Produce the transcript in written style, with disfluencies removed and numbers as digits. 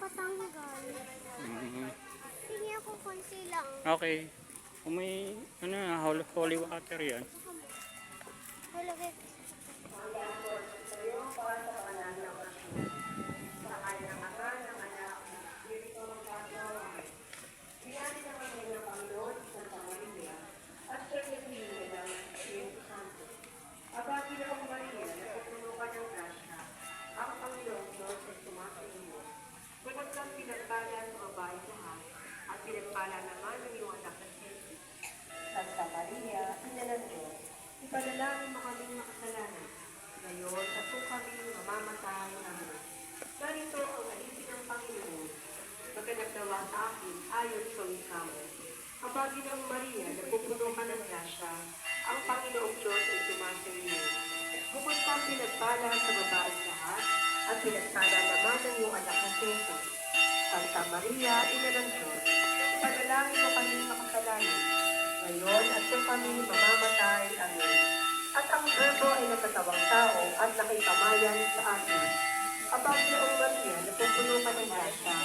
makatanggal. Mhm. Sige ako konti lang. Okay. Kung may holy water yan. Halagay. Pinagpala naman ng iyong anak na Jesus. Santa Maria, Ina ng Diyos, ipanalangin mo kaming makasalanan, ngayon at kung kami mamamatay. Amen. Narito ang alipin ng Panginoon, magkanagdawa sa akin ayon sa wikawa. Ang Panginoong Maria, nagpupuno ka ng grasya, ang Panginoong Diyos ay tumasa iyo. Bukod kang pinagpala sa babae lahat, at pinagpala naman ng iyong anak na Jesus. Santa Maria, Ina ng Diyos, ipanalangin mo kami makasalanan, ngayon at kung kami mamamatay. Amen. At ang Verbo ay nagkatawang tao at nakipamayan sa atin. Ang Panginoong Maria, napupuno ka ng grasya,